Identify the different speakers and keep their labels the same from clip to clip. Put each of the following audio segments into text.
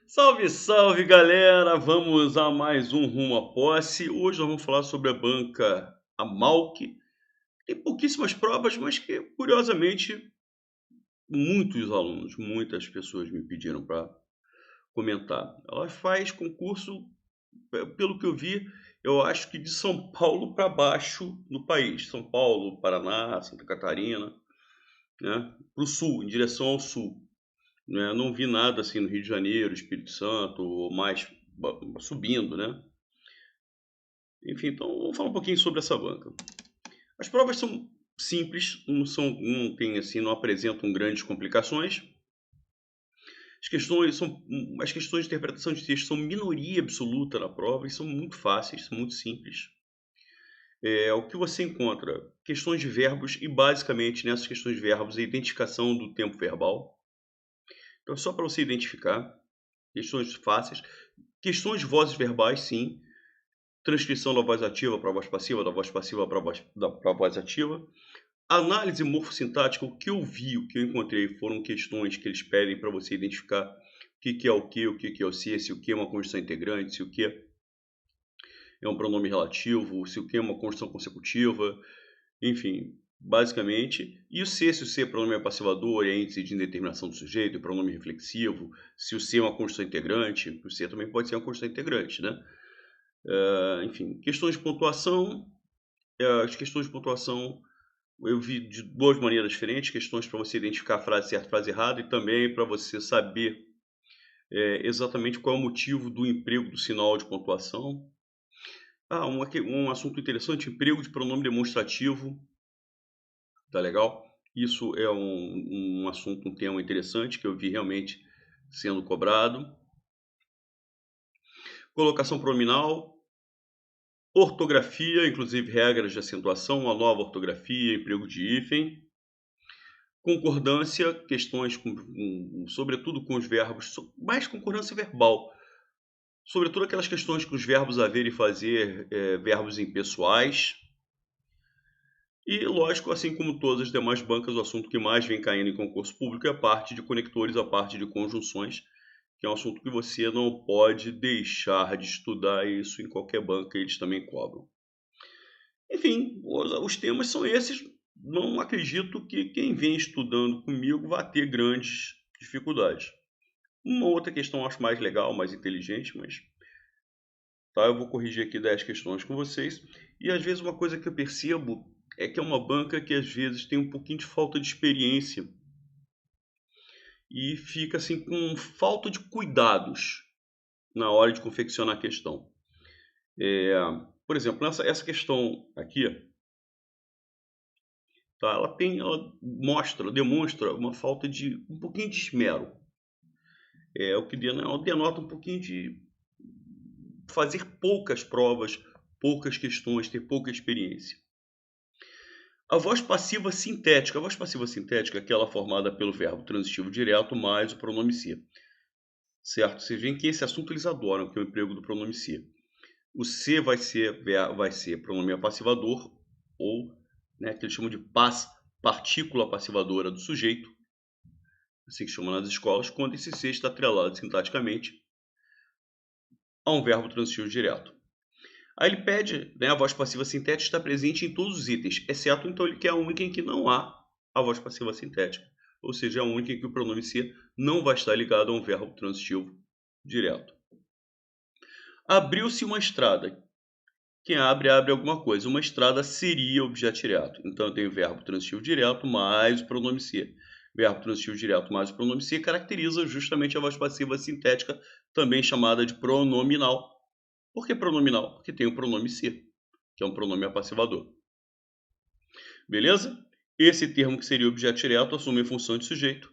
Speaker 1: Salve, salve galera! Vamos a mais um Rumo à Posse. Hoje nós vamos falar sobre a banca Amalc. Tem pouquíssimas provas, mas que curiosamente muitos alunos, muitas pessoas me pediram para comentar. Ela faz concurso, pelo que eu vi, eu acho que de São Paulo para baixo no país. São Paulo, Paraná, Santa Catarina, né? Para o sul, em direção ao sul. Né? Não vi nada assim no Rio de Janeiro, Espírito Santo, ou mais subindo, né? Enfim, então vamos falar um pouquinho sobre essa banca. As provas são simples, não tem assim, não apresentam grandes complicações. As questões de interpretação de texto são minoria absoluta na prova e são muito fáceis, são muito simples. O que você encontra? Questões de verbos e basicamente nessas questões de verbos a identificação do tempo verbal. Então, só para você identificar, questões fáceis. Questões de vozes verbais, sim. Transcrição da voz ativa para a voz passiva, da voz passiva para a voz ativa. Análise morfossintática, o que eu vi, o que eu encontrei, foram questões que eles pedem para você identificar o que é o que é o se o que é uma conjunção integrante, se o que é um pronome relativo, se o que é uma conjunção consecutiva, enfim, basicamente. E o se o se é pronome passivador, é índice de indeterminação do sujeito, é pronome reflexivo, se o se é uma conjunção integrante, o se também pode ser uma conjunção integrante, né? Enfim, questões de pontuação. As questões de pontuação eu vi de duas maneiras diferentes, questões para você identificar a frase certa e a frase errada e também para você saber exatamente qual é o motivo do emprego do sinal de pontuação. Um assunto interessante, emprego de pronome demonstrativo, tá legal? Isso é um assunto, um tema interessante que eu vi realmente sendo cobrado. Colocação pronominal, ortografia, inclusive regras de acentuação, a nova ortografia, emprego de hífen. Concordância, questões sobretudo com os verbos, mais concordância verbal, sobretudo aquelas questões com os verbos haver e fazer, verbos impessoais. E, lógico, assim como todas as demais bancas, o assunto que mais vem caindo em concurso público é a parte de conectores, a parte de conjunções, que é um assunto que você não pode deixar de estudar isso em qualquer banca, eles também cobram. Enfim, os temas são esses. Não acredito que quem vem estudando comigo vá ter grandes dificuldades. Uma outra questão eu acho mais legal, mais inteligente, mas tá, eu vou corrigir aqui 10 questões com vocês. E às vezes uma coisa que eu percebo é que é uma banca que às vezes tem um pouquinho de falta de experiência e fica assim com falta de cuidados na hora de confeccionar a questão. É, por exemplo, essa questão aqui, tá, demonstra uma falta de um pouquinho de esmero. É o que denota um pouquinho de fazer poucas provas, poucas questões, ter pouca experiência. A voz passiva sintética. A voz passiva sintética é aquela formada pelo verbo transitivo direto mais o pronome se. Certo? Vocês veem que esse assunto eles adoram, que é o emprego do pronome se. O se vai ser pronome passivador, ou né, que eles chamam de partícula passivadora do sujeito, assim que chamam nas escolas, quando esse se está atrelado sintaticamente a um verbo transitivo direto. Aí ele pede, né, a voz passiva sintética está presente em todos os itens, exceto então ele quer a única em que não há a voz passiva sintética. Ou seja, a única em que o pronome se não vai estar ligado a um verbo transitivo direto. Abriu-se uma estrada. Quem abre, abre alguma coisa. Uma estrada seria objeto direto. Então eu tenho verbo transitivo direto mais o pronome se. Verbo transitivo direto mais o pronome se caracteriza justamente a voz passiva sintética, também chamada de pronominal. Por que pronominal? Porque tem o pronome se, que é um pronome apassivador. Beleza? Esse termo que seria objeto direto assume a função de sujeito.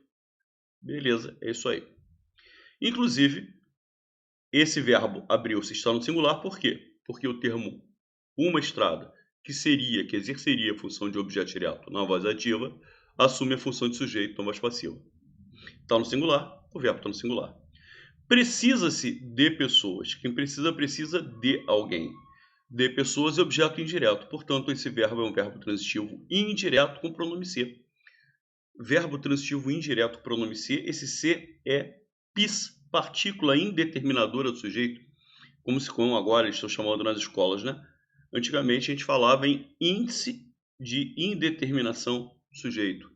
Speaker 1: Beleza, é isso aí. Inclusive, esse verbo abriu-se está no singular, por quê? Porque o termo uma estrada, que exerceria a função de objeto direto na voz ativa, assume a função de sujeito na voz passiva. Está no singular, o verbo está no singular. Precisa-se de pessoas. Quem precisa, precisa de alguém. De pessoas é objeto indireto. Portanto, esse verbo é um verbo transitivo indireto com pronome se. Verbo transitivo indireto com pronome se. Esse se é pis partícula indeterminadora do sujeito, como agora eles estão chamando nas escolas, né? Antigamente a gente falava em índice de indeterminação do sujeito.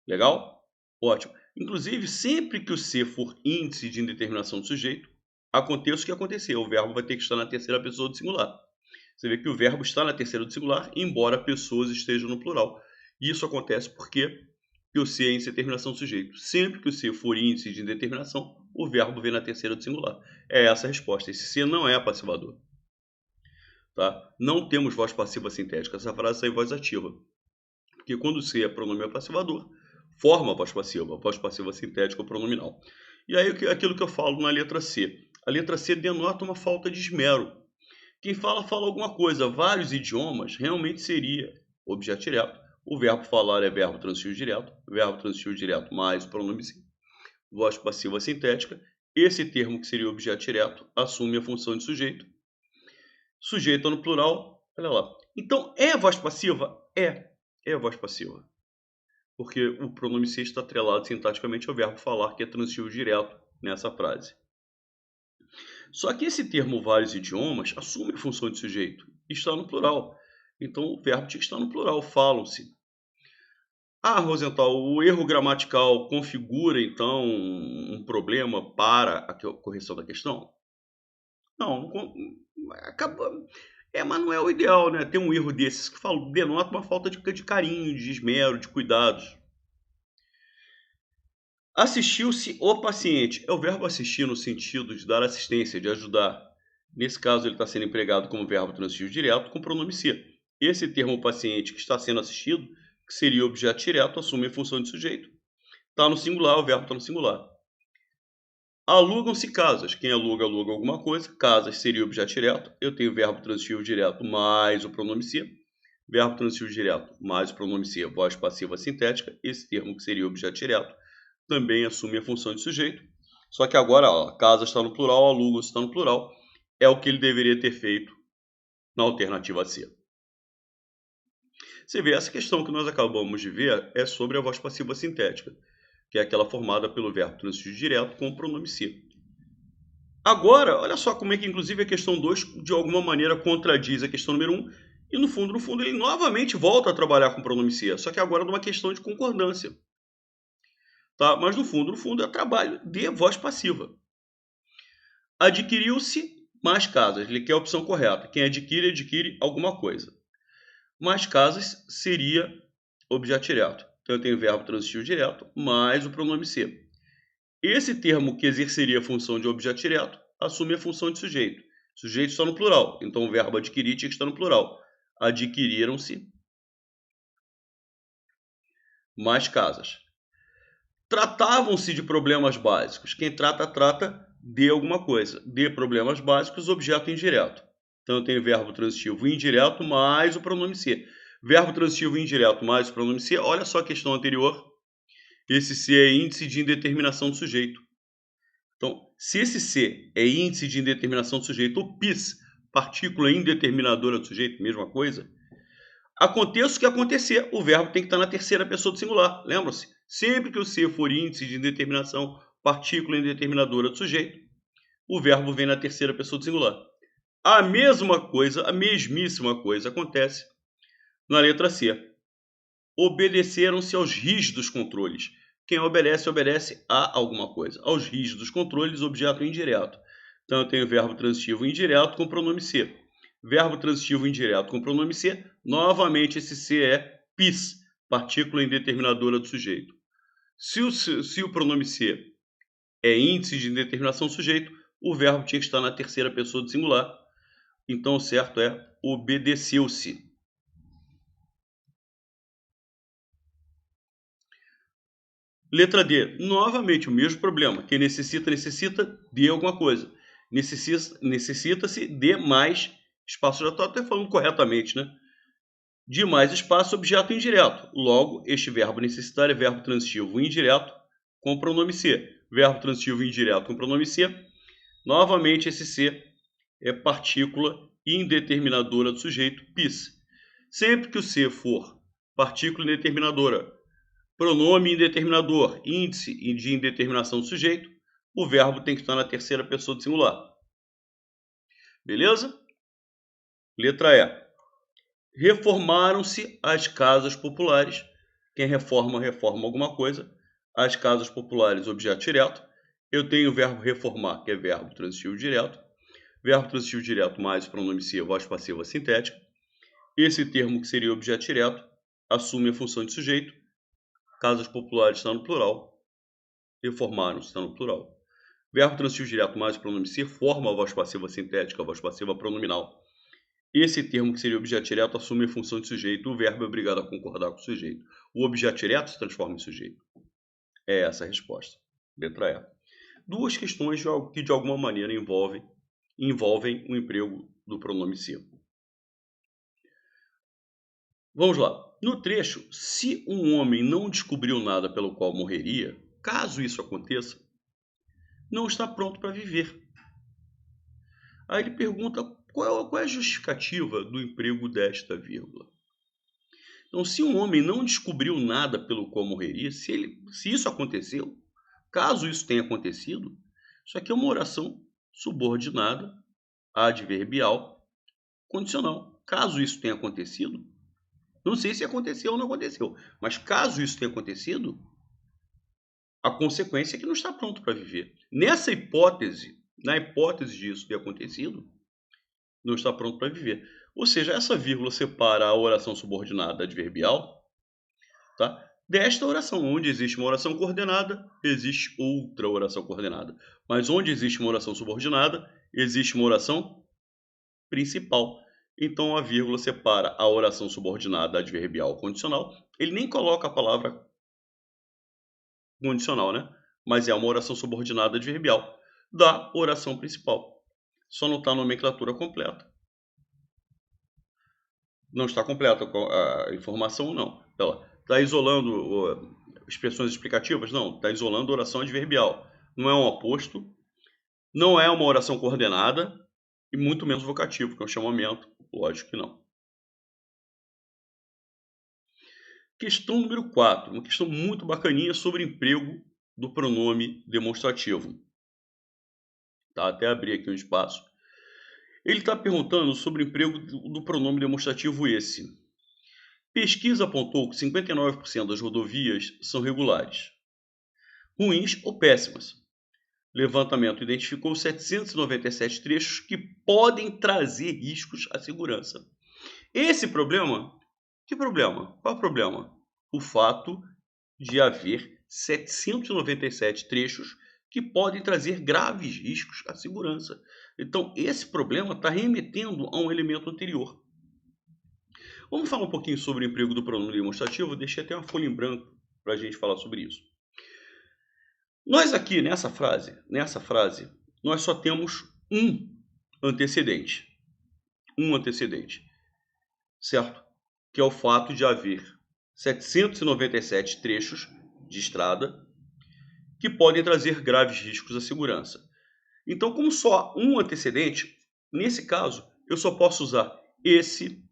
Speaker 1: Legal? Ótimo. Inclusive, sempre que o C for índice de indeterminação do sujeito, aconteça o que acontecer, o verbo vai ter que estar na terceira pessoa do singular. Você vê que o verbo está na terceira do singular, embora pessoas estejam no plural. Isso acontece porque o C é índice de determinação do sujeito. Sempre que o C for índice de indeterminação, o verbo vem na terceira do singular. É essa a resposta. Esse C não é passivador. Tá? Não temos voz passiva sintética. Essa frase está em voz ativa. Porque quando o C é pronome passivador, forma a voz passiva sintética ou pronominal. E aí aquilo que eu falo na letra C. A letra C denota uma falta de esmero. Quem fala alguma coisa. Vários idiomas realmente seria objeto direto. O verbo falar é verbo transitivo direto. Verbo transitivo direto mais o pronome si. Voz passiva sintética. Esse termo que seria objeto direto assume a função de sujeito. Sujeito no plural. Olha lá. Então, é voz passiva? É voz passiva. Porque o pronome se está atrelado sintaticamente ao verbo falar, que é transitivo direto nessa frase. Só que esse termo vários idiomas assume a função de sujeito e está no plural. Então o verbo tinha que estar no plural, falam-se. Ah, Rosenthal, o erro gramatical configura então um problema para a correção da questão? Não, acaba. Mas não é o ideal, né? Ter um erro desses que denota uma falta de carinho, de esmero, de cuidados. Assistiu-se o paciente. É o verbo assistir no sentido de dar assistência, de ajudar. Nesse caso, ele está sendo empregado como verbo transitivo direto com pronome se. Esse termo paciente que está sendo assistido, que seria objeto direto, assume a função de sujeito. Está no singular, o verbo está no singular. Alugam-se casas. Quem aluga alguma coisa. Casas seria objeto direto. Eu tenho verbo transitivo direto mais o pronome se. Verbo transitivo direto mais o pronome se, voz passiva sintética. Esse termo que seria objeto direto também assume a função de sujeito. Só que agora, ó, casa está no plural, aluga está no plural. É o que ele deveria ter feito na alternativa C. Você vê, essa questão que nós acabamos de ver é sobre a voz passiva sintética, que é aquela formada pelo verbo transitivo direto com o pronome se. Agora, olha só como é que, inclusive, a questão 2, de alguma maneira, contradiz a questão número 1, e no fundo, ele novamente volta a trabalhar com o pronome se, só que agora numa questão de concordância. Tá? Mas no fundo, é trabalho de voz passiva. Adquiriu-se mais casas. Ele quer a opção correta. Quem adquire alguma coisa. Mais casas seria objeto direto. Então eu tenho o verbo transitivo direto mais o pronome se. Esse termo que exerceria a função de objeto direto assume a função de sujeito. Sujeito está no plural. Então o verbo adquirir tinha que estar no plural. Adquiriram-se mais casas. Tratavam-se de problemas básicos. Quem trata de alguma coisa. De problemas básicos, objeto indireto. Então eu tenho verbo transitivo indireto mais o pronome se. Verbo transitivo indireto mais o pronome se. Olha só a questão anterior. Esse se é índice de indeterminação do sujeito. Então, se esse se é índice de indeterminação do sujeito, o PIS, partícula indeterminadora do sujeito, mesma coisa, aconteça o que acontecer, o verbo tem que estar na terceira pessoa do singular. Lembram-se? Sempre que o se for índice de indeterminação, partícula indeterminadora do sujeito, o verbo vem na terceira pessoa do singular. A mesmíssima coisa acontece na letra C. Obedeceram-se aos rígidos controles. Quem obedece a alguma coisa. Aos rígidos controles, objeto indireto. Então eu tenho verbo transitivo indireto com pronome se. Verbo transitivo indireto com pronome se. Novamente esse se é PIS, partícula indeterminadora do sujeito. Se o pronome se é índice de indeterminação do sujeito, o verbo tinha que estar na terceira pessoa do singular. Então o certo é obedeceu-se. Letra D, novamente o mesmo problema. Quem necessita de alguma coisa. Necessita-se de mais espaço. Já estou até falando corretamente, né? De mais espaço, objeto indireto. Logo, este verbo necessitar é verbo transitivo indireto com pronome se. Verbo transitivo indireto com pronome se. Novamente, esse se é partícula indeterminadora do sujeito, PIS. Sempre que o se for partícula indeterminadora, pronome indeterminador, índice de indeterminação do sujeito, o verbo tem que estar na terceira pessoa do singular. Beleza? Letra E. Reformaram-se as casas populares. Quem reforma, reforma alguma coisa. As casas populares, objeto direto. Eu tenho o verbo reformar, que é verbo transitivo direto. Verbo transitivo direto mais pronome ser, voz passiva sintética. Esse termo, que seria objeto direto, assume a função de sujeito. Casas populares está no plural. Reformaram-se está no plural. Verbo transitivo direto mais pronome ser forma a voz passiva sintética, a voz passiva pronominal. Esse termo, que seria objeto direto, assume a função de sujeito. O verbo é obrigado a concordar com o sujeito. O objeto direto se transforma em sujeito. É essa a resposta. Letra E. Duas questões que de alguma maneira envolvem o emprego do pronome ser. Vamos lá. No trecho, se um homem não descobriu nada pelo qual morreria, caso isso aconteça, não está pronto para viver. Aí ele pergunta qual é a justificativa do emprego desta vírgula. Então, se um homem não descobriu nada pelo qual morreria, se isso aconteceu, caso isso tenha acontecido, isso aqui é uma oração subordinada, adverbial, condicional. Caso isso tenha acontecido, não sei se aconteceu ou não aconteceu, mas caso isso tenha acontecido, a consequência é que não está pronto para viver. Nessa hipótese, na hipótese disso ter acontecido, não está pronto para viver. Ou seja, essa vírgula separa a oração subordinada adverbial, tá? Desta oração. Onde existe uma oração coordenada, existe outra oração coordenada. Mas onde existe uma oração subordinada, existe uma oração principal. Então a vírgula separa a oração subordinada adverbial condicional. Ele nem coloca a palavra condicional, né? Mas é uma oração subordinada adverbial da oração principal. Só não está a nomenclatura completa. Não está completa a informação, não. Ela está isolando expressões explicativas? Não. Está isolando oração adverbial. Não é um aposto, não é uma oração coordenada e muito menos vocativo, que é um chamamento. Lógico que não. Questão número 4. Uma questão muito bacaninha sobre emprego do pronome demonstrativo. Tá? Até abrir aqui um espaço. Ele está perguntando sobre o emprego do pronome demonstrativo esse. Pesquisa apontou que 59% das rodovias são regulares. Ruins ou péssimas. Levantamento identificou 797 trechos que podem trazer riscos à segurança. Esse problema, que problema? Qual é o problema? O fato de haver 797 trechos que podem trazer graves riscos à segurança. Então, esse problema está remetendo a um elemento anterior. Vamos falar um pouquinho sobre o emprego do pronome demonstrativo. Eu deixei até uma folha em branco para a gente falar sobre isso. Nós aqui, nessa frase, nós só temos um antecedente. Um antecedente. Certo? Que é o fato de haver 797 trechos de estrada que podem trazer graves riscos à segurança. Então, como só um antecedente, nesse caso, eu só posso usar esse,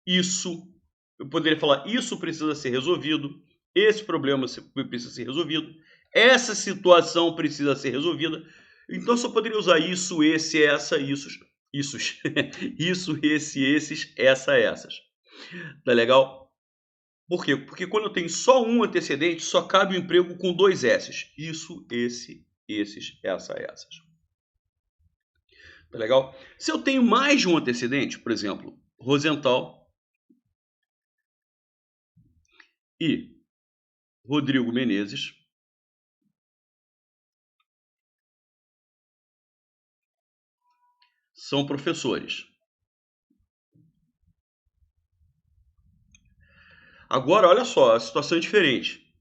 Speaker 1: isso. Eu poderia falar, isso precisa ser resolvido, esse problema precisa ser resolvido, essa situação precisa ser resolvida. Então, eu só poderia usar isso, esse, essa, isso, isso, esse, esses, essa, essas. Tá legal? Por quê? Porque quando eu tenho só um antecedente, só cabe o emprego com dois S's. Isso, esse, esses, essa, essas. Tá legal? Se eu tenho mais de um antecedente, por exemplo, Rosenthal e Rodrigo Menezes, são professores. Agora, olha só, a situação é diferente.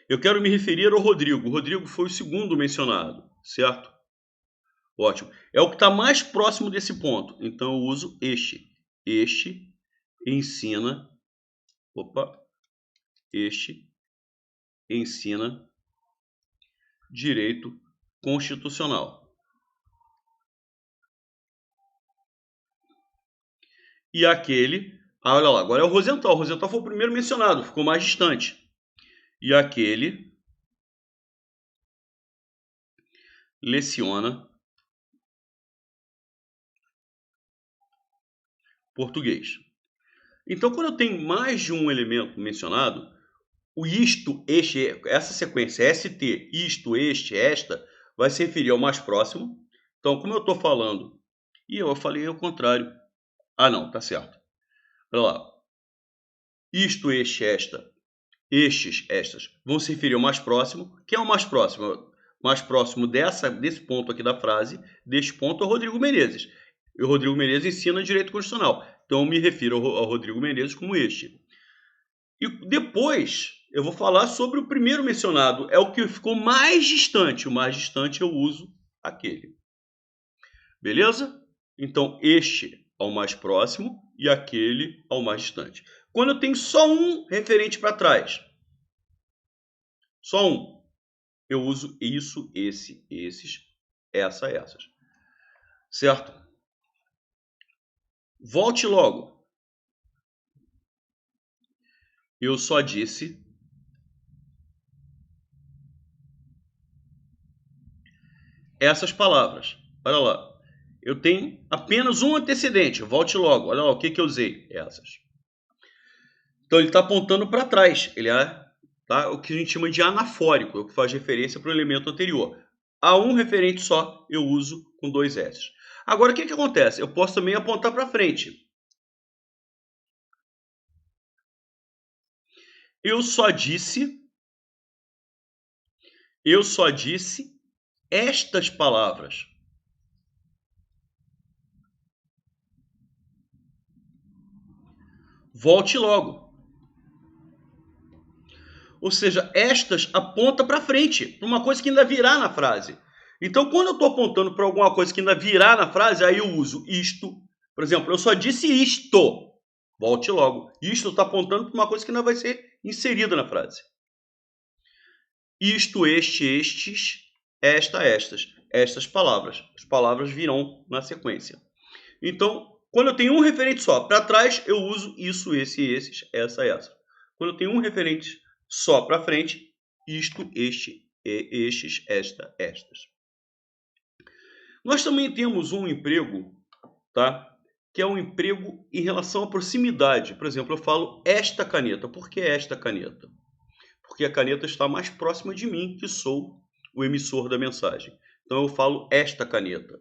Speaker 1: Eu quero me referir ao Rodrigo. O Rodrigo foi o segundo mencionado, certo? Ótimo. É o que está mais próximo desse ponto. Então, eu uso este. Este ensina... Este ensina direito constitucional. E aquele... olha lá, agora é o Rosenthal. O Rosenthal foi o primeiro mencionado, ficou mais distante. E aquele leciona português. Então, quando eu tenho mais de um elemento mencionado, o isto, este, essa sequência ST, isto, este, esta, vai se referir ao mais próximo. Então, como eu estou falando, e eu falei ao contrário. Ah, não, tá certo. Olha lá. Isto, este, esta, estes, estas, vão se referir ao mais próximo. Quem é o mais próximo? Mais próximo desse ponto aqui da frase, deste ponto, é o Rodrigo Menezes. E o Rodrigo Menezes ensina direito constitucional. Então, eu me refiro ao Rodrigo Menezes como este. E depois, eu vou falar sobre o primeiro mencionado. É o que ficou mais distante. O mais distante eu uso aquele. Beleza? Então, este ao mais próximo e aquele ao mais distante. Quando eu tenho só um referente para trás, só um, eu uso isso, esse, esses, essa, essas. Certo? Volte logo. Eu só disse essas palavras. Olha lá. Eu tenho apenas um antecedente. Volte logo. Olha lá o que eu usei. Essas. Então ele está apontando para trás. Ele é o que a gente chama de anafórico, o que faz referência para o elemento anterior. A um referente só eu uso com dois S. Agora o que acontece? Eu posso também apontar para frente. Eu só disse estas palavras. Volte logo. Ou seja, estas aponta para frente, para uma coisa que ainda virá na frase. Então, quando eu estou apontando para alguma coisa que ainda virá na frase, aí eu uso isto. Por exemplo, eu só disse isto. Volte logo. Isto está apontando para uma coisa que ainda vai ser inserida na frase. Isto, este, estes, esta, estas. Estas palavras. As palavras virão na sequência. Então, quando eu tenho um referente só para trás, eu uso isso, esse, esses, essa, essa. Quando eu tenho um referente só para frente, isto, este, estes, esta, estas. Nós também temos um emprego, tá? Que é um emprego em relação à proximidade. Por exemplo, eu falo esta caneta. Por que esta caneta? Porque a caneta está mais próxima de mim, que sou o emissor da mensagem. Então eu falo esta caneta.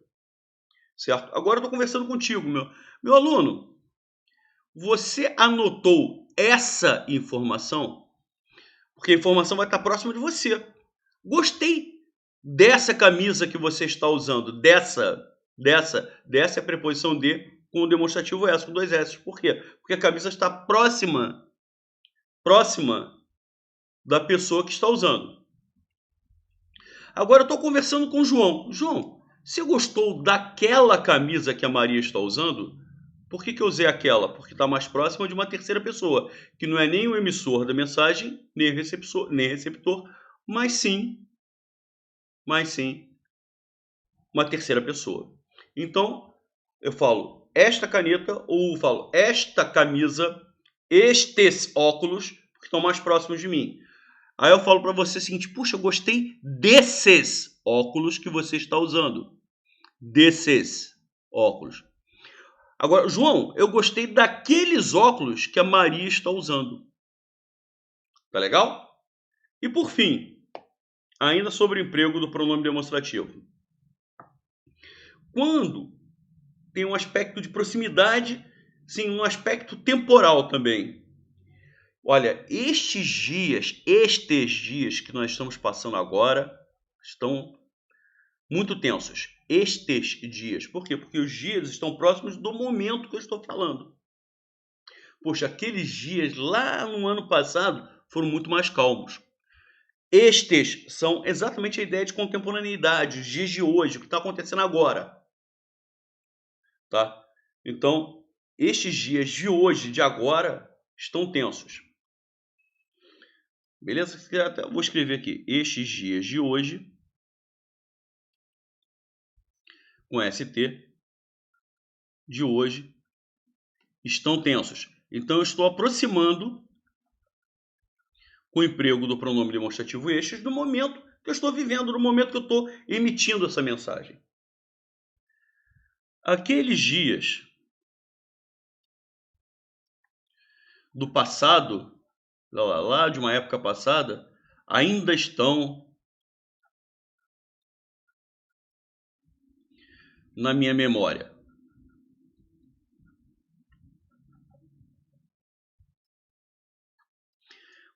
Speaker 1: Certo? Agora eu estou conversando contigo, meu aluno. Você anotou essa informação? Porque a informação vai estar próxima de você. Gostei dessa camisa que você está usando. Dessa é a preposição de com o demonstrativo S, com dois S. Por quê? Porque a camisa está próxima da pessoa que está usando. Agora eu estou conversando com o João. João, você gostou daquela camisa que a Maria está usando? Por que eu usei aquela? Porque está mais próxima de uma terceira pessoa, que não é nem o emissor da mensagem, nem receptor, mas sim uma terceira pessoa. Então, eu falo esta caneta ou falo esta camisa, estes óculos, que estão mais próximos de mim. Aí eu falo para você o seguinte, puxa, eu gostei desses óculos que você está usando. Desses óculos. Agora, João, eu gostei daqueles óculos que a Maria está usando. Tá legal? E por fim, ainda sobre o emprego do pronome demonstrativo. Quando tem um aspecto de proximidade, sim, um aspecto temporal também. Olha, estes dias que nós estamos passando agora, estão muito tensos. Estes dias. Por quê? Porque os dias estão próximos do momento que eu estou falando. Poxa, aqueles dias lá no ano passado foram muito mais calmos. Estes são exatamente a ideia de contemporaneidade, os dias de hoje, o que está acontecendo agora. Tá? Então, estes dias de hoje, de agora, estão tensos. Beleza? Até vou escrever aqui. Estes dias de hoje, com ST, de hoje, estão tensos. Então, eu estou aproximando com o emprego do pronome demonstrativo estes do momento que eu estou vivendo, no momento que eu estou emitindo essa mensagem. Aqueles dias do passado, lá de uma época passada, ainda estão na minha memória.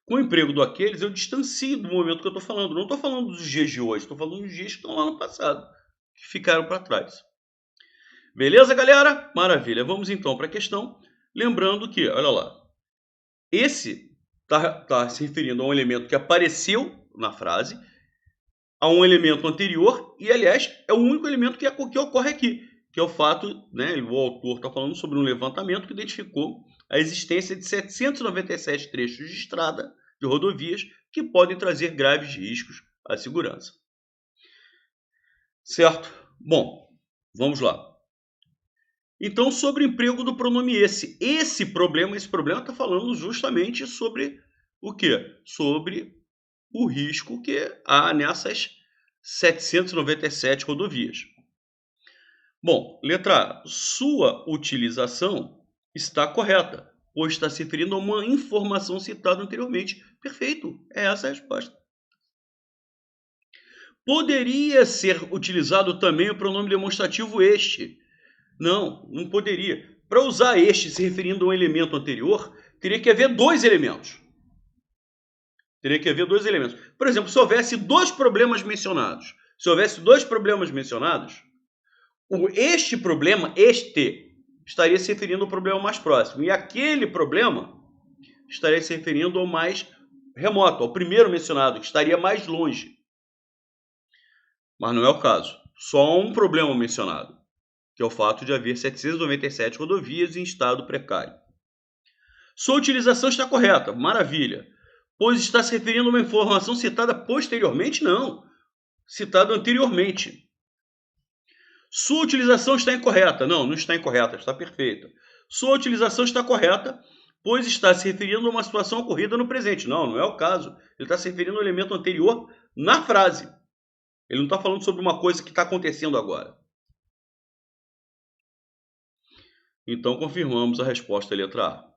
Speaker 1: Com o emprego do aqueles, eu distancio do momento que eu estou falando. Não estou falando dos dias de hoje, estou falando dos dias que estão lá no passado, que ficaram para trás. Beleza, galera? Maravilha. Vamos então para a questão. Lembrando que, olha lá, esse está se referindo a um elemento que apareceu na frase, a um elemento anterior, e aliás, é o único elemento que ocorre aqui, que é o fato, né, o autor está falando sobre um levantamento que identificou a existência de 797 trechos de estrada, de rodovias, que podem trazer graves riscos à segurança. Certo? Bom, vamos lá. Então, sobre o emprego do pronome esse. Esse problema está falando justamente sobre o quê? Sobre o risco que há nessas 797 rodovias. Bom, letra A. Sua utilização está correta, pois está se referindo a uma informação citada anteriormente. Perfeito, é essa a resposta. Poderia ser utilizado também o pronome demonstrativo este. Não, não poderia. Para usar este se referindo a um elemento anterior, teria que haver dois elementos. Por exemplo, se houvesse dois problemas mencionados, este problema, estaria se referindo ao problema mais próximo. E aquele problema estaria se referindo ao mais remoto, ao primeiro mencionado, que estaria mais longe. Mas não é o caso. Só um problema mencionado, que é o fato de haver 797 rodovias em estado precário. Sua utilização está correta, maravilha. Pois está se referindo a uma informação citada posteriormente? Não. Citada anteriormente. Sua utilização está incorreta. Não está incorreta, está perfeita. Sua utilização está correta, pois está se referindo a uma situação ocorrida no presente. Não é o caso. Ele está se referindo ao elemento anterior na frase. Ele não está falando sobre uma coisa que está acontecendo agora. Então, confirmamos a resposta letra A.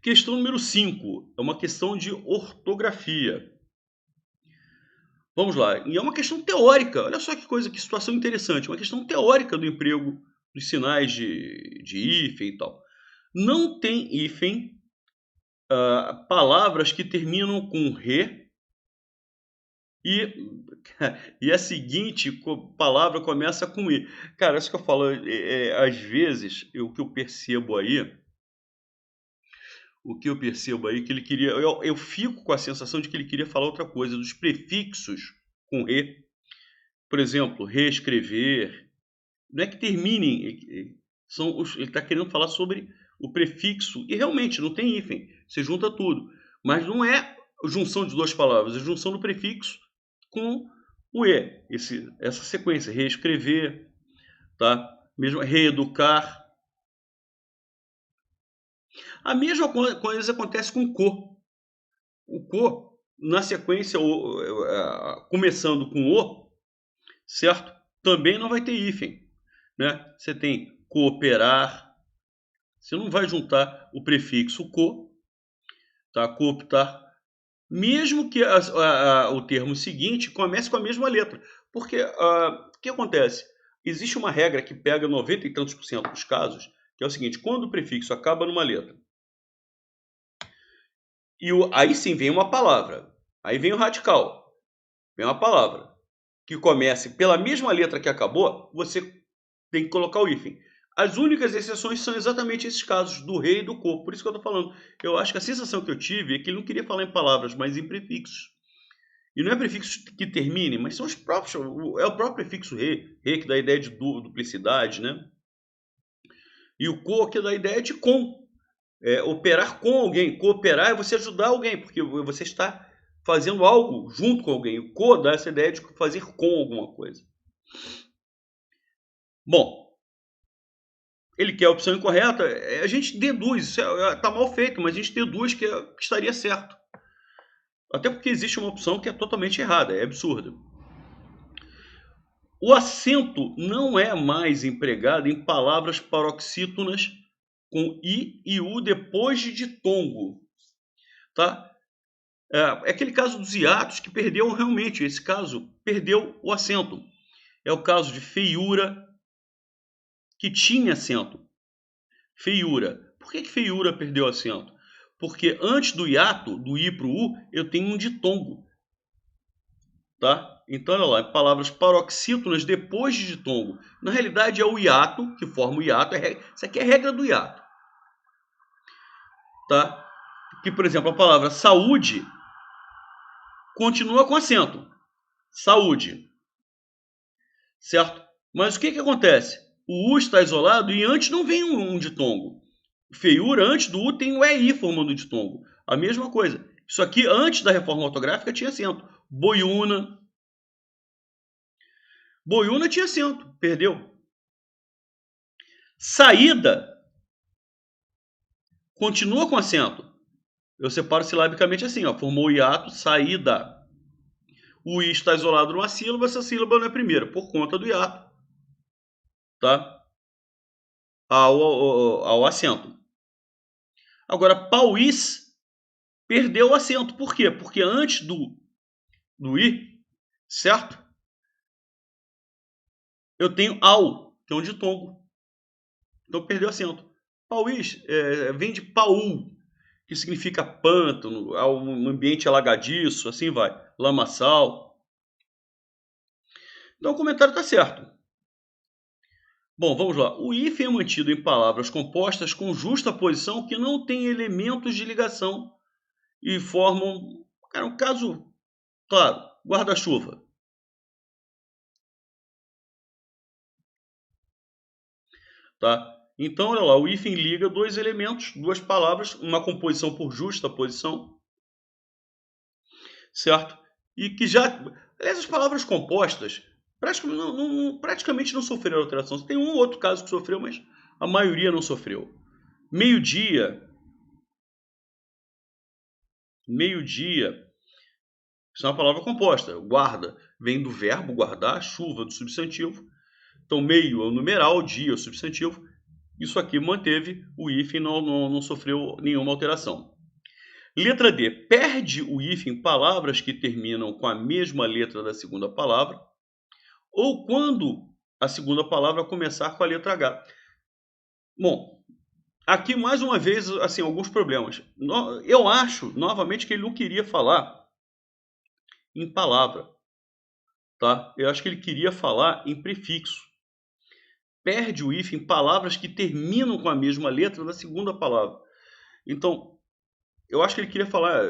Speaker 1: Questão número 5. É uma questão de ortografia. Vamos lá. E é uma questão teórica. Olha só que situação interessante. Uma questão teórica do emprego dos sinais de hífen e tal. Não tem hífen palavras que terminam com re e a seguinte palavra começa com i. Cara, isso que eu falo, às vezes, o que eu percebo aí, que ele queria, eu fico com a sensação de que ele queria falar outra coisa, dos prefixos com re. Por exemplo, reescrever. Não é que terminem, ele está querendo falar sobre o prefixo, e realmente não tem hífen, você junta tudo. Mas não é junção de duas palavras, é junção do prefixo com o e, essa sequência, reescrever, tá? Mesmo reeducar. A mesma coisa acontece com co. O co, na sequência, começando com o, certo? Também não vai ter hífen, né? Você tem cooperar, você não vai juntar o prefixo co, tá? Cooptar, mesmo que o termo seguinte comece com a mesma letra. Porque o que acontece? Existe uma regra que pega 90 e tantos % dos casos, que é o seguinte: quando o prefixo acaba numa letra, aí sim vem uma palavra, aí vem o radical, vem uma palavra que comece pela mesma letra que acabou, você tem que colocar o hífen. As únicas exceções são exatamente esses casos, do re e do co. Por isso que eu estou falando. Eu acho que a sensação que eu tive é que ele não queria falar em palavras, mas em prefixos. E não é prefixos que terminem, mas são os próprios. É o próprio prefixo re que dá a ideia de duplicidade, né? E o co, que dá a ideia de com. Operar com alguém. Cooperar é você ajudar alguém, porque você está fazendo algo junto com alguém. O co dá essa ideia de fazer com alguma coisa. Bom, ele quer a opção incorreta, a gente deduz, está mal feito, mas a gente deduz que estaria certo. Até porque existe uma opção que é totalmente errada, é absurda. O acento não é mais empregado em palavras paroxítonas com i e u depois de ditongo, tá? É aquele caso dos hiatos que perdeu realmente, esse caso perdeu o acento. É o caso de feiura, que tinha acento. Feiura. Por que feiura perdeu acento? Porque antes do hiato, do i para o u, eu tenho um ditongo. Tá? Então, olha lá, palavras paroxítonas depois de ditongo. Na realidade, é o hiato que forma o hiato. Isso aqui é a regra do hiato. Tá? Que, por exemplo, a palavra saúde continua com acento. Saúde. Certo? Mas o que acontece? O U está isolado e antes não vem um ditongo. Feiura, antes do U tem o EI formando o ditongo. A mesma coisa. Isso aqui, antes da reforma ortográfica, tinha acento. Boiuna. Boiuna tinha acento. Perdeu. Saída continua com acento. Eu separo silabicamente assim, ó. Formou o hiato, saída. O I está isolado numa sílaba, essa sílaba não é primeira, por conta do hiato. Tá? Ao acento. Agora, pauís perdeu o acento. Por quê? Porque antes do I, certo? Eu tenho ao, que é um ditongo. Então perdeu o acento. Pauís vem de paul, que significa pântano, um ambiente alagadiço, assim vai. Lamaçal. Então o comentário está certo. Bom, vamos lá. O hífen é mantido em palavras compostas com justa posição que não têm elementos de ligação e formam, cara, um caso claro, guarda-chuva. Tá? Então, olha lá, o hífen liga dois elementos, duas palavras, uma composição por justa posição, certo? E que já, aliás, as palavras compostas praticamente não sofreram alteração. Tem um ou outro caso que sofreu, mas a maioria não sofreu. Meio-dia, meio-dia, isso é uma palavra composta. Guarda vem do verbo guardar, chuva do substantivo. Então, meio é o numeral, dia é o substantivo. Isso aqui manteve o hífen, não sofreu nenhuma alteração. Letra D. Perde o hífen em palavras que terminam com a mesma letra da segunda palavra ou quando a segunda palavra começar com a letra H. Bom, aqui mais uma vez, assim, alguns problemas. Eu acho, novamente, que ele não queria falar em palavra. Tá? Eu acho que ele queria falar em prefixo. Perde o hífen em palavras que terminam com a mesma letra da segunda palavra. Então, eu acho que ele queria falar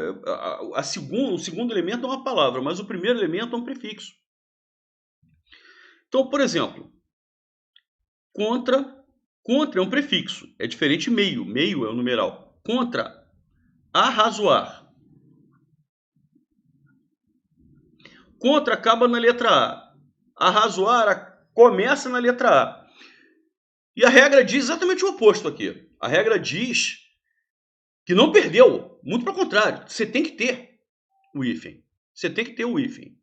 Speaker 1: o segundo elemento é uma palavra, mas o primeiro elemento é um prefixo. Então, por exemplo, contra é um prefixo, é diferente meio é o numeral. Contra, arrazoar. Contra acaba na letra A. Arrazoar começa na letra A. E a regra diz exatamente o oposto aqui. A regra diz que não perdeu, muito pelo contrário, você tem que ter o hífen. Você tem que ter o hífen.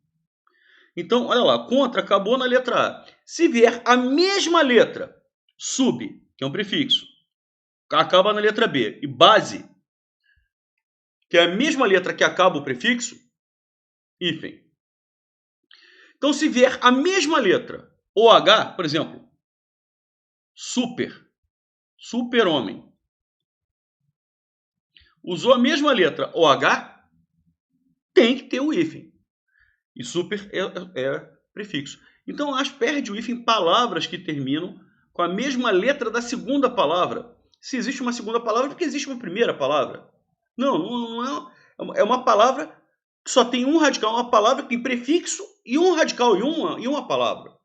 Speaker 1: Então, olha lá, contra acabou na letra A. Se vier a mesma letra, sub, que é um prefixo, acaba na letra B, e base, que é a mesma letra que acaba o prefixo, hífen. Então, se vier a mesma letra, OH, por exemplo, super, super-homem, usou a mesma letra OH, tem que ter o hífen. E super é prefixo. Então, as perde o hífen em palavras que terminam com a mesma letra da segunda palavra. Se existe uma segunda palavra, porque existe uma primeira palavra. Não é uma palavra que só tem um radical, uma palavra que tem prefixo e um radical e uma palavra.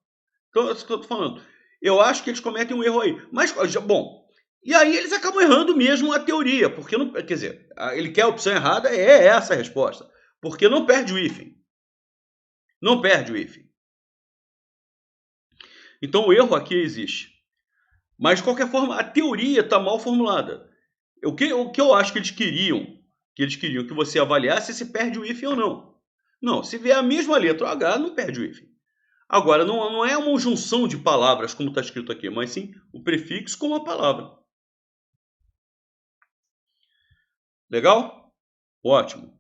Speaker 1: Então, é isso que eu estou falando. Eu acho que eles cometem um erro aí. Mas, bom, e aí eles acabam errando mesmo a teoria, porque não, quer dizer, ele quer a opção errada, é essa a resposta. Porque não perde o hífen. Não perde o hífen. Então o erro aqui existe. Mas, de qualquer forma, a teoria está mal formulada. O que eu acho que eles queriam que eles queriam que você avaliasse se perde o hífen ou não. Não, se vier a mesma letra H, não perde o hífen. Agora, não é uma junção de palavras, como está escrito aqui, mas sim o prefixo com a palavra. Legal? Ótimo.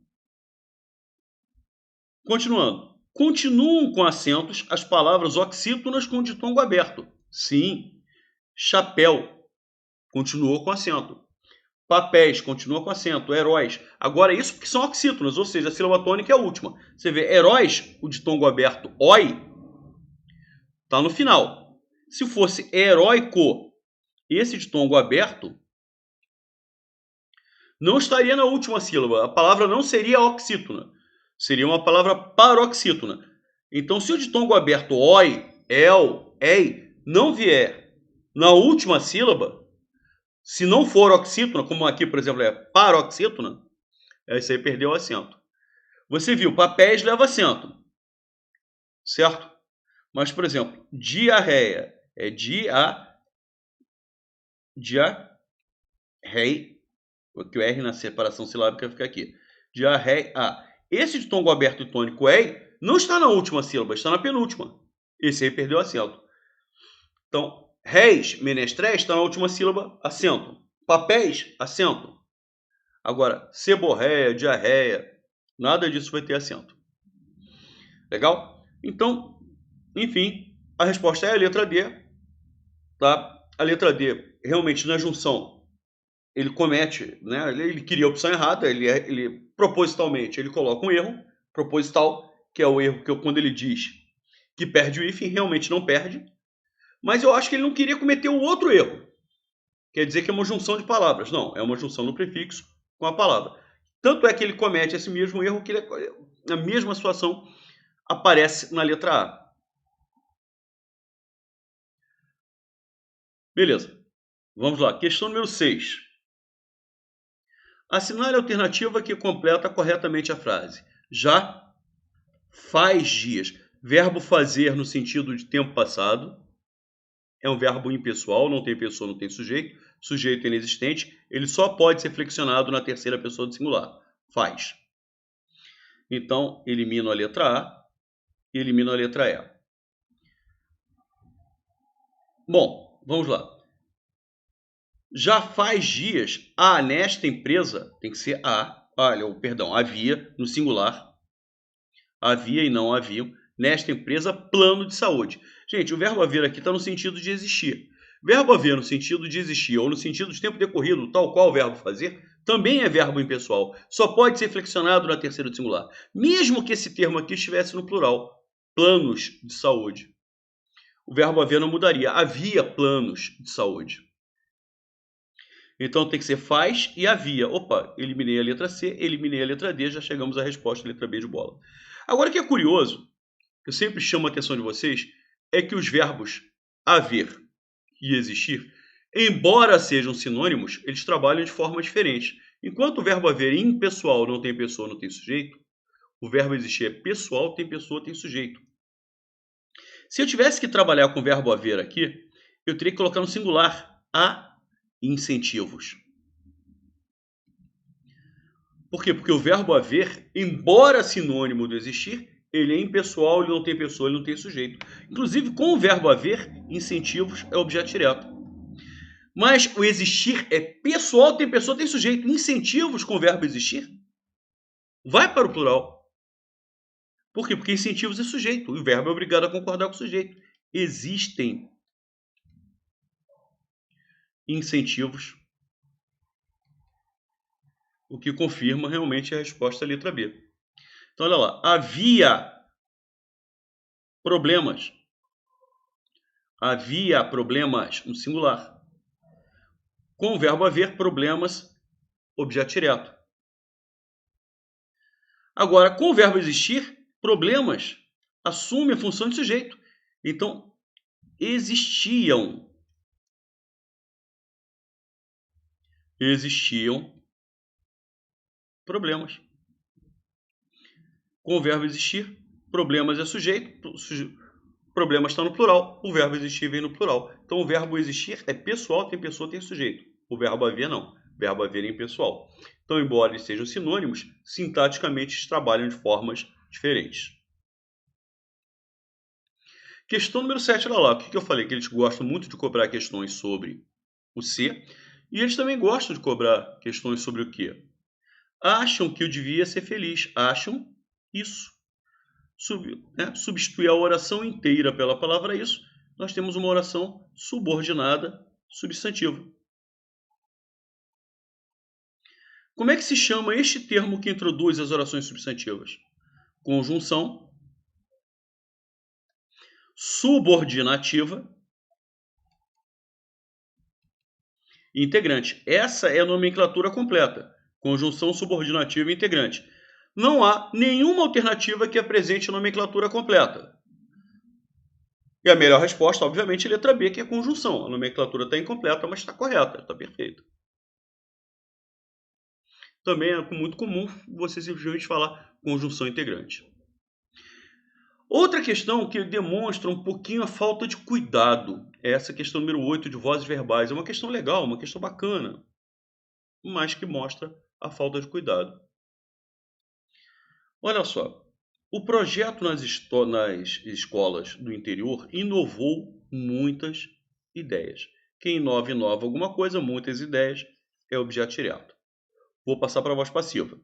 Speaker 1: Continuando. Continuam com acentos as palavras oxítonas com ditongo aberto. Sim. Chapéu continuou com acento. Papéis continua com acento. Heróis. Agora, isso porque são oxítonas, ou seja, a sílaba tônica é a última. Você vê heróis, o ditongo aberto, oi, está no final. Se fosse heróico, esse ditongo aberto não estaria na última sílaba. A palavra não seria oxítona. Seria uma palavra paroxítona. Então, se o ditongo aberto oi, el, ei, não vier na última sílaba, se não for oxítona, como aqui, por exemplo, é paroxítona, isso aí perdeu o acento. Você viu, papéis leva acento, certo? Mas, por exemplo, diarreia é diarreia, porque o R na separação silábica fica aqui. Diarreia. Esse ditongo aberto e tônico ei não está na última sílaba, está na penúltima. Esse aí perdeu acento. Então, réis, menestréis está na última sílaba, acento. Papéis, acento. Agora, seborréia, diarreia, nada disso vai ter acento. Legal? Então, enfim, a resposta é a letra D. Tá? A letra D, realmente, na junção, ele comete, né? Ele queria a opção errada, ele propositalmente, ele coloca um erro, proposital, que é o erro que quando ele diz que perde o hífen, realmente não perde. Mas eu acho que ele não queria cometer o outro erro. Quer dizer que é uma junção de palavras. Não, é uma junção no prefixo com a palavra. Tanto é que ele comete esse mesmo erro que a mesma situação aparece na letra A. Beleza. Vamos lá. Questão número 6. Assinale a alternativa que completa corretamente a frase. Já faz dias. Verbo fazer no sentido de tempo passado. É um verbo impessoal, não tem pessoa, não tem sujeito. Sujeito inexistente. Ele só pode ser flexionado na terceira pessoa do singular. Faz. Então, elimino a letra A e elimino a letra E. Bom, vamos lá. Já faz dias, nesta empresa, tem que ser havia, no singular. Havia e não haviam, nesta empresa, plano de saúde. Gente, o verbo haver aqui está no sentido de existir. Verbo haver no sentido de existir ou no sentido de tempo decorrido, tal qual o verbo fazer, também é verbo impessoal. Só pode ser flexionado na terceira do singular. Mesmo que esse termo aqui estivesse no plural. Planos de saúde. O verbo haver não mudaria. Havia planos de saúde. Então tem que ser faz e havia. Opa, eliminei a letra C, eliminei a letra D, já chegamos à resposta, letra B de bola. Agora, o que é curioso, que eu sempre chamo a atenção de vocês, é que os verbos haver e existir, embora sejam sinônimos, eles trabalham de forma diferente. Enquanto o verbo haver impessoal, não tem pessoa, não tem sujeito, o verbo existir é pessoal, tem pessoa, tem sujeito. Se eu tivesse que trabalhar com o verbo haver aqui, eu teria que colocar no singular a incentivos. Por quê? Porque o verbo haver, embora sinônimo do existir, ele é impessoal, ele não tem pessoa, ele não tem sujeito. Inclusive, com o verbo haver, incentivos é objeto direto. Mas o existir é pessoal, tem pessoa, tem sujeito. Incentivos com o verbo existir vai para o plural. Por quê? Porque incentivos é sujeito. O verbo é obrigado a concordar com o sujeito. Existem incentivos, o que confirma realmente a resposta à letra B. Então, olha lá. Havia problemas. Havia problemas no singular. Com o verbo haver, problemas, objeto direto. Agora, com o verbo existir, problemas assume a função de sujeito. Então, existiam problemas. Com o verbo existir, problemas é sujeito, problemas está no plural, o verbo existir vem no plural. Então, o verbo existir é pessoal, tem pessoa, tem sujeito. O verbo haver não. verbo haver é impessoal. Então, embora eles sejam sinônimos, sintaticamente eles trabalham de formas diferentes. Questão número 7, olha lá, o que eu falei? Que eles gostam muito de cobrar questões sobre o ser, e eles também gostam de cobrar questões sobre o quê? Acham que eu devia ser feliz, acham isso. Substituir a oração inteira pela palavra isso, nós temos uma oração subordinada substantiva. Como é que se chama este termo que introduz as orações substantivas? Conjunção subordinativa e integrante. Essa é a nomenclatura completa. Conjunção subordinativa e integrante. Não há nenhuma alternativa que apresente a nomenclatura completa. E a melhor resposta, obviamente, é a letra B, que é conjunção. A nomenclatura está incompleta, mas está correta, está perfeita. Também é muito comum você simplesmente falar conjunção integrante. Outra questão que demonstra um pouquinho a falta de cuidado é essa questão número 8 de vozes verbais. É uma questão legal, uma questão bacana, mas que mostra a falta de cuidado. Olha só, o projeto nas escolas do interior inovou muitas ideias. Quem inova alguma coisa, muitas ideias, é objeto direto. Vou passar para a voz passiva.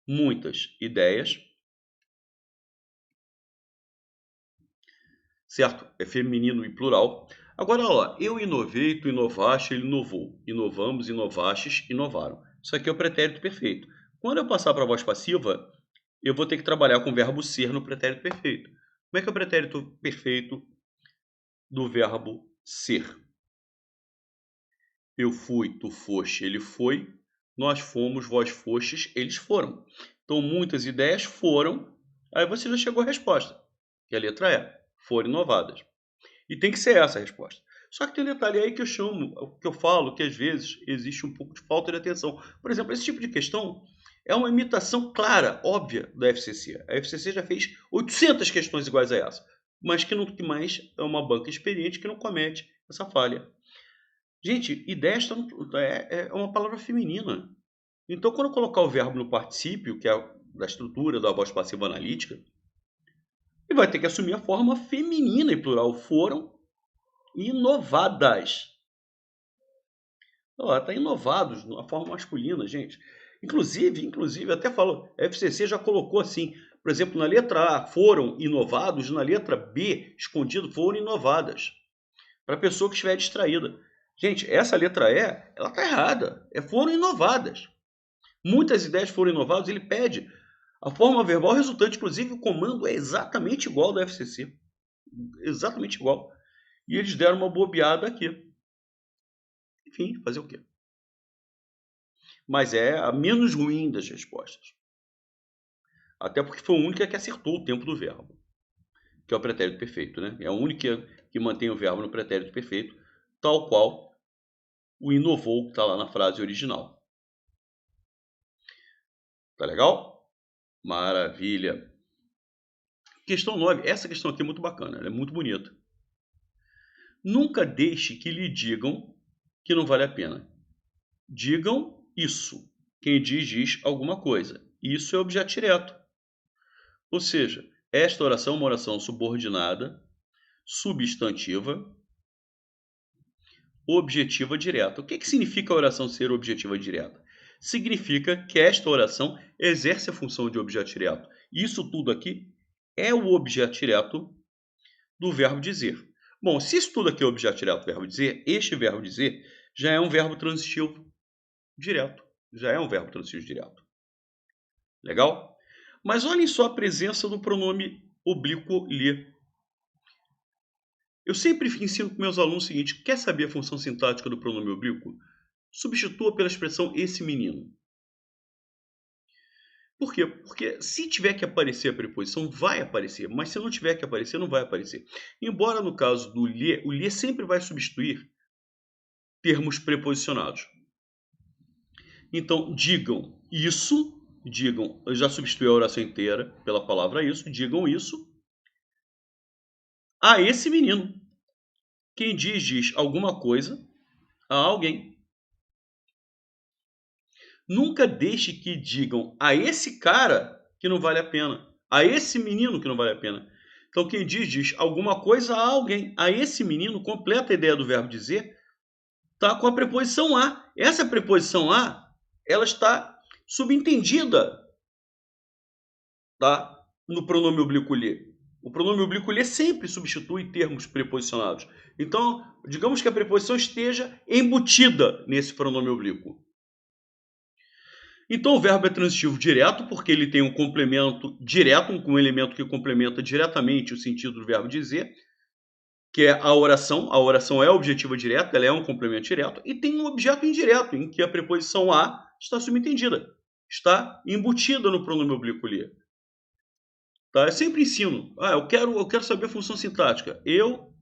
Speaker 1: Muitas ideias, certo? É feminino e plural. Agora, ó, eu inovei, tu inovaste, ele inovou. Inovamos, inovastes, inovaram. Isso aqui é o pretérito perfeito. Quando eu passar para a voz passiva, eu vou ter que trabalhar com o verbo ser no pretérito perfeito. Como é que é o pretérito perfeito do verbo ser? Eu fui, tu foste, ele foi. Nós fomos, vós fostes, eles foram. Então, muitas ideias foram. Aí você já chegou à resposta, que é a letra E. Foram inovadas. E tem que ser essa a resposta. Só que tem um detalhe aí que eu falo, que às vezes existe um pouco de falta de atenção. Por exemplo, esse tipo de questão é uma imitação clara, óbvia da FCC. A FCC já fez 800 questões iguais a essa, mas que mais é uma banca experiente que não comete essa falha. Gente, ideia é uma palavra feminina. Então, quando eu colocar o verbo no particípio, que é da estrutura da voz passiva analítica, ele vai ter que assumir a forma feminina e plural. Foram inovadas. Está inovados na forma masculina, gente. Inclusive, até falo, a FCC já colocou assim, por exemplo, na letra A, foram inovados, na letra B, escondido, foram inovadas. Para a pessoa que estiver distraída. Gente, essa letra E, ela está errada. Foram inovadas. Muitas ideias foram inovadas, ele pede. A forma verbal resultante, inclusive, o comando é exatamente igual ao da FCC. Exatamente igual. E eles deram uma bobeada aqui. Enfim, fazer o quê? Mas é a menos ruim das respostas. Até porque foi a única que acertou o tempo do verbo. Que é o pretérito perfeito, né? É a única que mantém o verbo no pretérito perfeito, tal qual o inovou que está lá na frase original. Tá legal? Maravilha. Questão 9. Essa questão aqui é muito bacana, ela é muito bonita. Nunca deixe que lhe digam que não vale a pena. Digam isso. Quem diz alguma coisa. Isso é objeto direto. Ou seja, esta oração é uma oração subordinada, substantiva, objetiva direta. O que significa a oração ser objetiva direta? Significa que esta oração exerce a função de objeto direto. Isso tudo aqui é o objeto direto do verbo dizer. Bom, se isso tudo aqui é objeto direto do verbo dizer, este verbo dizer já é um verbo transitivo direto. Já é um verbo transitivo direto. Legal? Mas olhem só a presença do pronome oblíquo lhe. Eu sempre ensino para meus alunos o seguinte: quer saber a função sintática do pronome oblíquo? Substitua pela expressão esse menino. Por quê? Porque se tiver que aparecer a preposição, vai aparecer, mas se não tiver que aparecer, não vai aparecer. Embora no caso do lhe, o lhe sempre vai substituir termos preposicionados. Então, digam isso, eu já substituí a oração inteira pela palavra isso, digam isso a esse menino. Quem diz alguma coisa a alguém. Nunca deixe que digam a esse cara que não vale a pena, a esse menino que não vale a pena. Então quem diz alguma coisa a alguém. A esse menino completa a ideia do verbo dizer, tá, com a preposição a. Essa preposição a, ela está subentendida, tá, no pronome oblíquo lhe. O pronome oblíquo lhe sempre substitui termos preposicionados. Então, digamos que a preposição esteja embutida nesse pronome oblíquo. Então, o verbo é transitivo direto, porque ele tem um complemento direto, um elemento que complementa diretamente o sentido do verbo dizer, que é a oração. A oração é objetiva direta, ela é um complemento direto, e tem um objeto indireto, em que a preposição a está subentendida, está embutida no pronome oblíquo lhe. Tá? Eu sempre ensino. Eu quero saber a função sintática. Eu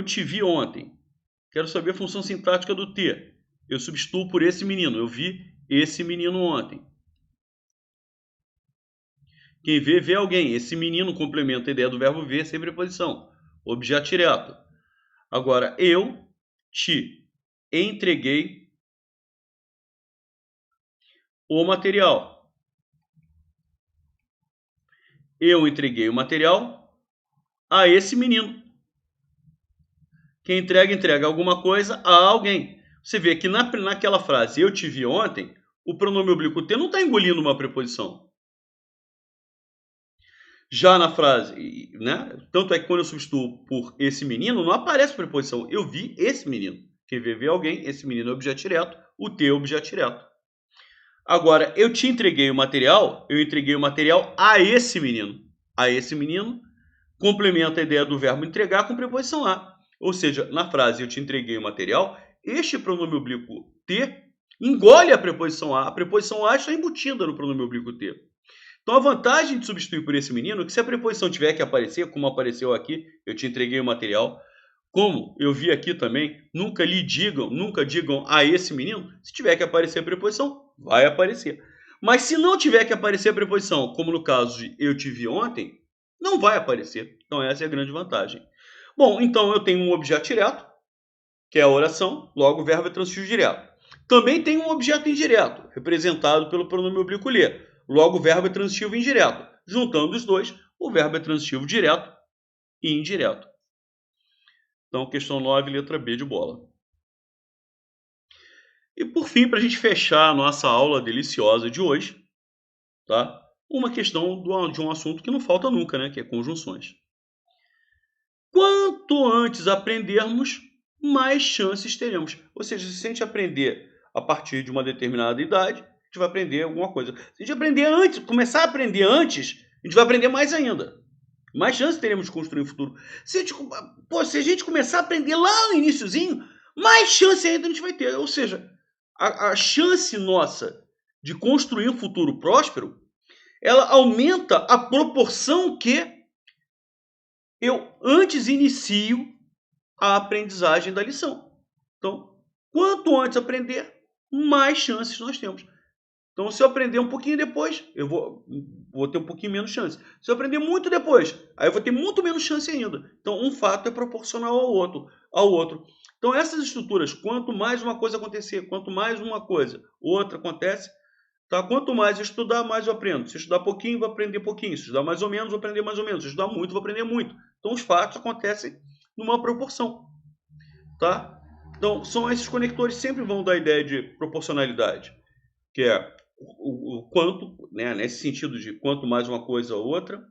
Speaker 1: te vi ontem. Quero saber a função sintática do ter. Eu substituo por esse menino. Eu vi esse menino ontem. Quem vê, vê alguém. Esse menino complementa a ideia do verbo ver sem preposição. Objeto direto. Agora, eu te entreguei o material. Eu entreguei o material a esse menino. Quem entrega alguma coisa a alguém. Você vê que naquela frase, eu te vi ontem, o pronome oblíquo ter não está engolindo uma preposição. Já na frase, né? Tanto é que quando eu substituo por esse menino, não aparece preposição. Eu vi esse menino. Quem vê alguém, esse menino é objeto direto, o ter é objeto direto. Agora, eu te entreguei o material, eu entreguei o material a esse menino. A esse menino complementa a ideia do verbo entregar com preposição a. Ou seja, na frase eu te entreguei o material, este pronome oblíquo ter engole a preposição a. A preposição a está embutida no pronome oblíquo ter. Então a vantagem de substituir por esse menino é que se a preposição tiver que aparecer, como apareceu aqui, eu te entreguei o material, como eu vi aqui também, nunca digam a esse menino, se tiver que aparecer a preposição, vai aparecer. Mas se não tiver que aparecer a preposição, como no caso de eu te vi ontem, não vai aparecer. Então essa é a grande vantagem. Bom, então eu tenho um objeto direto, que é a oração, logo o verbo é transitivo direto. Também tem um objeto indireto, representado pelo pronome oblíquo lhe. Logo o verbo é transitivo indireto. Juntando os dois, o verbo é transitivo direto e indireto. Então, questão 9, letra B de bola. E por fim, para a gente fechar a nossa aula deliciosa de hoje, tá? Uma questão de um assunto que não falta nunca, né? Que é conjunções. Quanto antes aprendermos, mais chances teremos. Ou seja, se a gente aprender a partir de uma determinada idade, a gente vai aprender alguma coisa. Se a gente aprender antes, começar a aprender antes, a gente vai aprender mais ainda. Mais chances teremos de construir um futuro. Se a gente começar a aprender lá no iniciozinho, mais chance ainda a gente vai ter. Ou seja, a chance nossa de construir um futuro próspero, ela aumenta a proporção que eu antes inicio a aprendizagem da lição. Então, quanto antes aprender, mais chances nós temos. Então, se eu aprender um pouquinho depois, eu vou ter um pouquinho menos chance. Se eu aprender muito depois, aí eu vou ter muito menos chance ainda. Então, um fato é proporcional ao outro. Então, essas estruturas, quanto mais uma coisa acontecer, quanto mais uma coisa, outra acontece, tá? Quanto mais eu estudar, mais eu aprendo. Se eu estudar pouquinho, vou aprender pouquinho. Se eu estudar mais ou menos, vou aprender mais ou menos. Se eu estudar muito, vou aprender muito. Então, os fatos acontecem numa proporção, tá? Então, são esses conectores sempre vão dar a ideia de proporcionalidade, que é o quanto, né, nesse sentido de quanto mais uma coisa ou outra,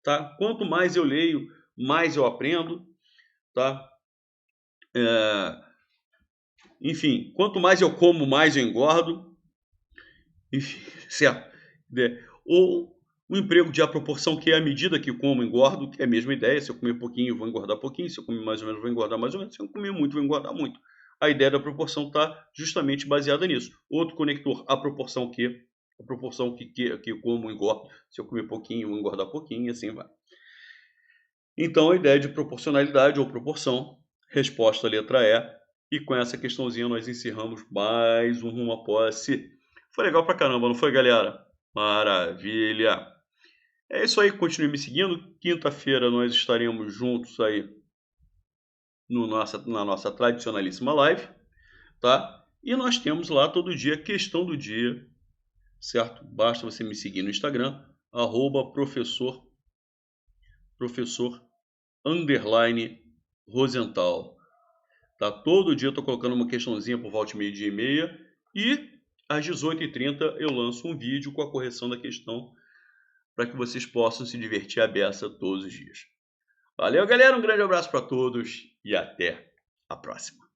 Speaker 1: tá? Quanto mais eu leio, mais eu aprendo, tá? Enfim, quanto mais eu como, mais eu engordo, enfim, certo? Ou o emprego de a proporção, que é a medida que como engordo, que é a mesma ideia. Se eu comer pouquinho, eu vou engordar pouquinho. Se eu comer mais ou menos, eu vou engordar mais ou menos. Se eu comer muito, eu vou engordar muito. A ideia da proporção está justamente baseada nisso. Outro conector, a proporção que eu como engordo. Se eu comer pouquinho, eu vou engordar pouquinho, e assim vai. Então, a ideia de proporcionalidade ou proporção, resposta letra E. E com essa questãozinha nós encerramos mais um Rumo à Posse. Foi legal pra caramba, não foi, galera? Maravilha! É isso aí, continue me seguindo. Quinta-feira nós estaremos juntos aí na nossa tradicionalíssima live, tá? E nós temos lá todo dia questão do dia, certo? Basta você me seguir no Instagram, @professor_Rosenthal. Tá? Todo dia eu estou colocando uma questãozinha por volta de meio-dia e meia. E às 18h30 eu lanço um vídeo com a correção da questão para que vocês possam se divertir à beça todos os dias. Valeu, galera. Um grande abraço para todos e até a próxima.